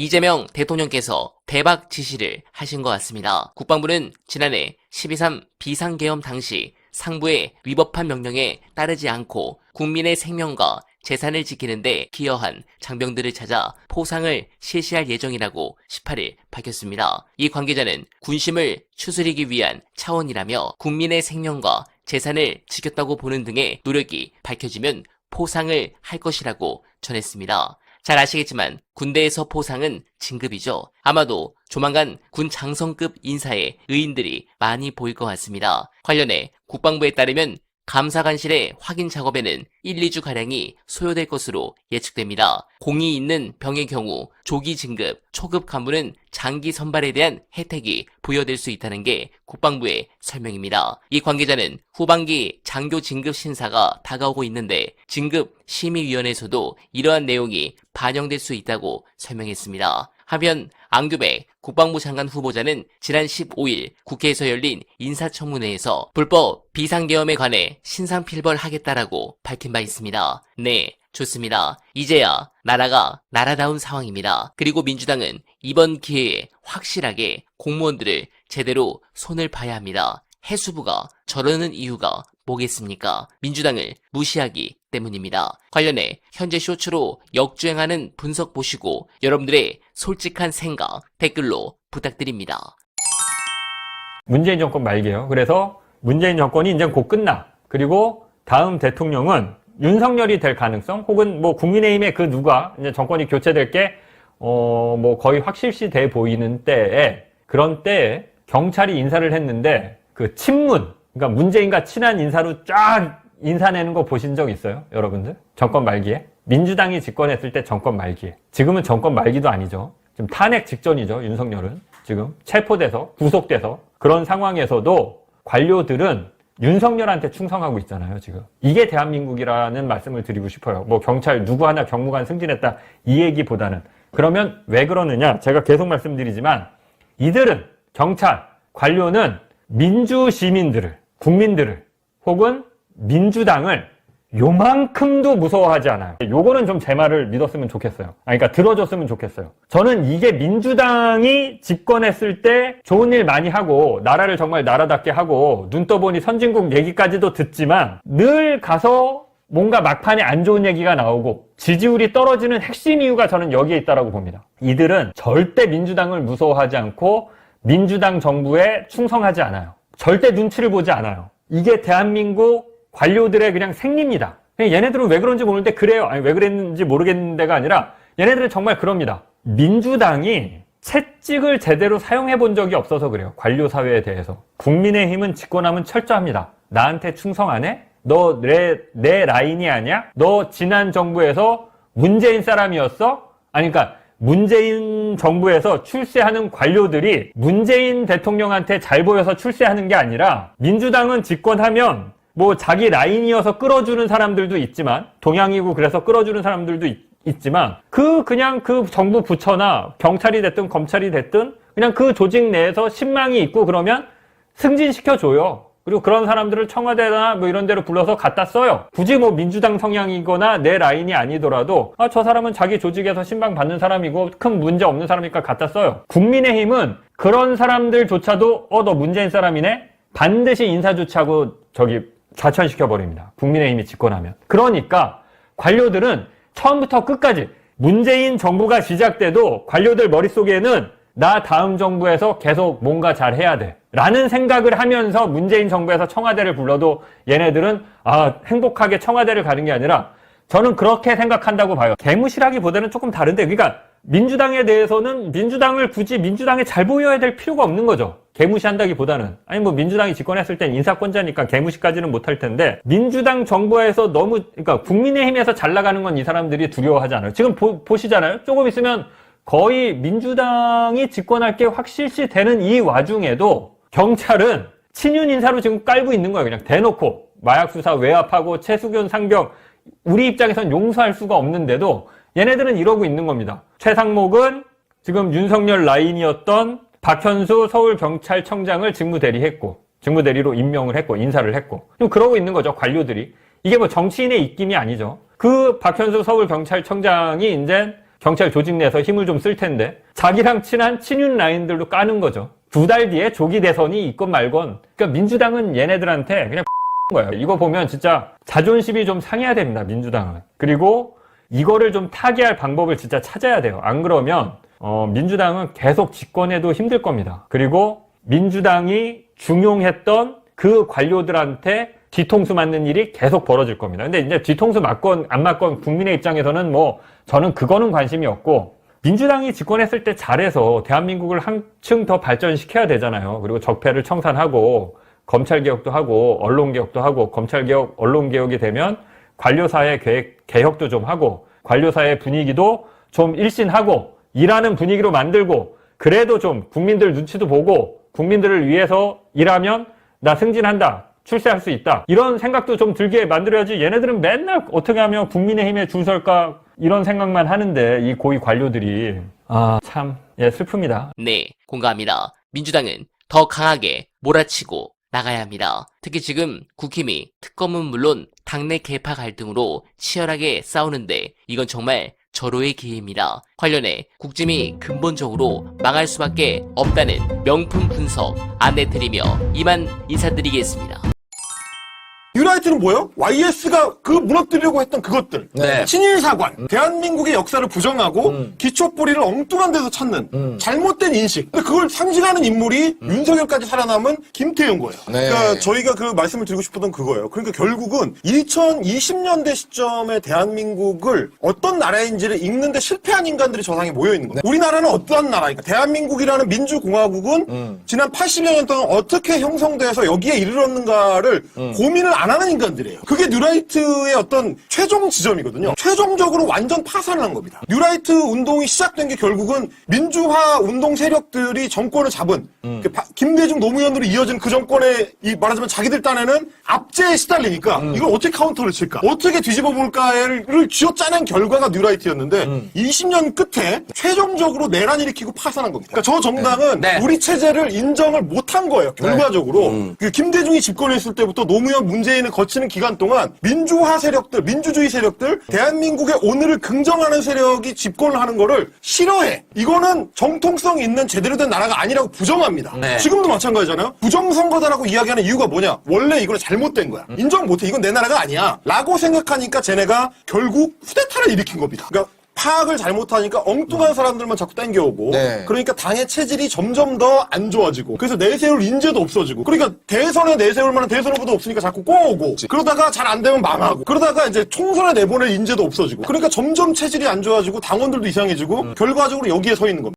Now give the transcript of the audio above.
이재명 대통령께서 대박 지시를 하신 것 같습니다. 국방부는 지난해 12.3 비상계엄 당시 상부의 위법한 명령에 따르지 않고 국민의 생명과 재산을 지키는데 기여한 장병들을 찾아 포상을 실시할 예정이라고 18일 밝혔습니다. 이 관계자는 군심을 추스리기 위한 차원이라며 국민의 생명과 재산을 지켰다고 보는 등의 노력이 밝혀지면 포상을 할 것이라고 전했습니다. 잘 아시겠지만 군대에서 포상은 진급이죠. 아마도 조만간 군 장성급 인사의 의인들이 많이 보일 것 같습니다. 관련해 국방부에 따르면 감사관실의 확인 작업에는 1, 2주가량이 소요될 것으로 예측됩니다. 공이 있는 병의 경우 조기 진급, 초급 간부는 장기 선발에 대한 혜택이 부여될 수 있다는 게 국방부의 설명입니다. 이 관계자는 후반기 장교 진급 신사가 다가오고 있는데 진급 심의위원회에서도 이러한 내용이 반영될 수 있다고 설명했습니다. 한편 안규백 국방부 장관 후보자는 지난 15일 국회에서 열린 인사청문회에서 불법 비상계엄에 관해 신상필벌하겠다라고 밝힌 바 있습니다. 네, 좋습니다. 이제야 나라가 나라다운 상황입니다. 그리고 민주당은 이번 기회에 확실하게 공무원들을 제대로 손을 봐야 합니다. 해수부가 저러는 이유가 뭐겠습니까? 민주당을 무시하기 때문입니다. 관련해 현재 쇼츠로 역주행하는 분석 보시고 여러분들의 솔직한 생각 댓글로 부탁드립니다. 문재인 정권 말게요. 그래서 문재인 정권이 이제 곧 끝나. 그리고 다음 대통령은 윤석열이 될 가능성 혹은 뭐 국민의힘의 그 누가 이제 정권이 교체될 게 뭐 거의 확실시 돼 보이는 때에 그런 때에 경찰이 인사를 했는데 그 친문 그러니까 문재인과 친한 인사로 쫙 인사내는 거 보신 적 있어요? 여러분들? 정권 말기에? 민주당이 집권했을 때 정권 말기에. 지금은 정권 말기도 아니죠. 지금 탄핵 직전이죠. 윤석열은. 지금 체포돼서 구속돼서 그런 상황에서도 관료들은 윤석열한테 충성하고 있잖아요. 지금. 이게 대한민국이라는 말씀을 드리고 싶어요. 뭐 경찰 누구 하나 경무관 승진했다 이 얘기보다는. 그러면 왜 그러느냐? 제가 계속 말씀드리지만 이들은 경찰, 관료는 민주 시민들을, 국민들을 혹은 민주당을 요만큼도 무서워하지 않아요. 요거는 좀 제 말을 믿었으면 좋겠어요. 그러니까 들어줬으면 좋겠어요. 저는 이게 민주당이 집권했을 때 좋은 일 많이 하고 나라를 정말 나라답게 하고 눈 떠보니 선진국 얘기까지도 듣지만 늘 가서 뭔가 막판에 안 좋은 얘기가 나오고 지지율이 떨어지는 핵심 이유가 저는 여기에 있다고 봅니다. 이들은 절대 민주당을 무서워하지 않고 민주당 정부에 충성하지 않아요. 절대 눈치를 보지 않아요. 이게 대한민국 관료들의 그냥 생리입니다. 얘네들은 왜 그런지 모르는데 그래요. 아니 왜 그랬는지 모르겠는데가 아니라 얘네들은 정말 그럽니다. 민주당이 채찍을 제대로 사용해 본 적이 없어서 그래요. 관료 사회에 대해서. 국민의힘은 집권하면 철저합니다. 나한테 충성 안 해? 너 내 라인이 아니야? 너 지난 정부에서 문재인 사람이었어? 아니 그러니까 문재인 정부에서 출세하는 관료들이 문재인 대통령한테 잘 보여서 출세하는 게 아니라 민주당은 집권하면 뭐 자기 라인이어서 끌어주는 사람들도 있지만 동양이고 그래서 끌어주는 사람들도 있지만 그냥 그 정부 부처나 경찰이 됐든 검찰이 됐든 그냥 그 조직 내에서 신망이 있고 그러면 승진시켜줘요. 그리고 그런 사람들을 청와대나 뭐 이런 데로 불러서 갖다 써요. 굳이 뭐 민주당 성향이거나 내 라인이 아니더라도 저 사람은 자기 조직에서 신방 받는 사람이고 큰 문제 없는 사람이니까 갖다 써요. 국민의힘은 그런 사람들조차도 너 문재인 사람이네? 반드시 인사조치하고 좌천시켜버립니다. 국민의힘이 집권하면. 그러니까 관료들은 처음부터 끝까지 문재인 정부가 시작돼도 관료들 머릿속에는 나 다음 정부에서 계속 뭔가 잘 해야 돼 라는 생각을 하면서 문재인 정부에서 청와대를 불러도 얘네들은 행복하게 청와대를 가는 게 아니라 저는 그렇게 생각한다고 봐요. 개무시라기보다는 조금 다른데 그러니까 민주당에 대해서는 민주당을 굳이 민주당에 잘 보여야 될 필요가 없는 거죠. 개무시한다기보다는. 아니 뭐 민주당이 집권했을 땐 인사권자니까 개무시까지는 못할 텐데 민주당 정부에서 너무 그러니까 국민의힘에서 잘 나가는 건 이 사람들이 두려워하지 않아요. 지금 보시잖아요. 조금 있으면 거의 민주당이 집권할 게 확실시 되는 이 와중에도 경찰은 친윤 인사로 지금 깔고 있는 거예요. 그냥 대놓고 마약 수사 외압하고 최수균 상병 우리 입장에선 용서할 수가 없는데도 얘네들은 이러고 있는 겁니다. 최상목은 지금 윤석열 라인이었던 박현수 서울경찰청장을 직무대리로 임명을 했고 인사를 했고 좀 그러고 있는 거죠. 관료들이. 이게 뭐 정치인의 입김이 아니죠. 그 박현수 서울경찰청장이 이제 경찰 조직 내에서 힘을 좀 쓸 텐데 자기랑 친한 친윤 라인들도 까는 거죠. 2달 뒤에 조기 대선이 있건 말건. 그러니까 민주당은 얘네들한테 그냥 거예요. 이거 보면 진짜 자존심이 좀 상해야 됩니다. 민주당은. 그리고 이거를 좀 타개할 방법을 진짜 찾아야 돼요. 안 그러면 민주당은 계속 집권해도 힘들 겁니다. 그리고 민주당이 중용했던 그 관료들한테 뒤통수 맞는 일이 계속 벌어질 겁니다. 근데 이제 뒤통수 맞건 안 맞건 국민의 입장에서는 뭐 저는 그거는 관심이 없고 민주당이 집권했을 때 잘해서 대한민국을 한층 더 발전시켜야 되잖아요. 그리고 적폐를 청산하고 검찰개혁도 하고 언론개혁도 하고 검찰개혁, 언론개혁이 되면 관료사회 개혁도 좀 하고 관료사회 분위기도 좀 일신하고 일하는 분위기로 만들고 그래도 좀 국민들 눈치도 보고 국민들을 위해서 일하면 나 승진한다. 출세할 수 있다. 이런 생각도 좀 들게 만들어야지 얘네들은 맨날 어떻게 하면 국민의힘에 줄 설까 이런 생각만 하는데 이 고위 관료들이 참 슬픕니다. 네, 공감합니다. 민주당은 더 강하게 몰아치고 나가야 합니다. 특히 지금 국힘이 특검은 물론 당내 계파 갈등으로 치열하게 싸우는데 이건 정말 절호의 기회입니다. 관련해 국짐이 근본적으로 망할 수밖에 없다는 명품 분석 안내드리며 이만 인사드리겠습니다. 뉴라이트는 뭐예요? YS가 그 무너뜨리려고 했던 그것들. 네. 친일사관. 대한민국의 역사를 부정하고 기초뿌리를 엉뚱한 데서 찾는 잘못된 인식. 근데 그걸 상징하는 인물이 윤석열까지 살아남은 김태용 거예요. 네. 그러니까 저희가 그 말씀을 드리고 싶었던 그거예요. 그러니까 결국은 2020년대 시점의 대한민국을 어떤 나라인지를 읽는데 실패한 인간들이 저 상에 모여 있는 거예요. 우리나라는 어떠한 나라입니까? 대한민국이라는 민주공화국은 지난 80여 년 동안 어떻게 형성돼서 여기에 이르렀는가를 고민을 안 하는 인간들이에요. 그게 뉴라이트의 어떤 최종 지점이거든요. 최종적으로 완전 파산을 한 겁니다. 뉴라이트 운동이 시작된 게 결국은 민주화 운동 세력들이 정권을 잡은 김대중 노무현으로 이어진 그 정권의 말하자면 자기들 딴에는 압제에 시달리니까 이걸 어떻게 카운터를 칠까? 어떻게 뒤집어 볼까를 쥐어짜낸 결과가 뉴라이트였는데 20년 끝에 최종적으로 내란 일으키고 파산한 겁니다. 그러니까 저 정당은 네. 우리 체제를 인정을 못한 거예요. 결과적으로. 그 김대중이 집권에 있을 때부터 노무현 문재인을 거치는 기간 동안 민주화 세력들, 민주주의 세력들, 대한민국의 오늘을 긍정하는 세력이 집권을 하는 거를 싫어해. 이거는 정통성 있는 제대로 된 나라가 아니라고 부정합니다. 네. 지금도 마찬가지잖아요. 부정선거다라고 이야기하는 이유가 뭐냐? 원래 이거는 잘못된 거야. 인정 못해. 이건 내 나라가 아니야. 라고 생각하니까 쟤네가 결국 쿠데타를 일으킨 겁니다. 그러니까 파악을 잘못하니까 엉뚱한 사람들만 자꾸 땡겨오고 네. 그러니까 당의 체질이 점점 더 안 좋아지고 그래서 내세울 인재도 없어지고 그러니까 대선에 내세울 만한 대선 후보도 없으니까 자꾸 꼬오고 그러다가 잘 안 되면 망하고 그러다가 이제 총선에 내보낼 인재도 없어지고 그러니까 점점 체질이 안 좋아지고 당원들도 이상해지고 결과적으로 여기에 서 있는 겁니다.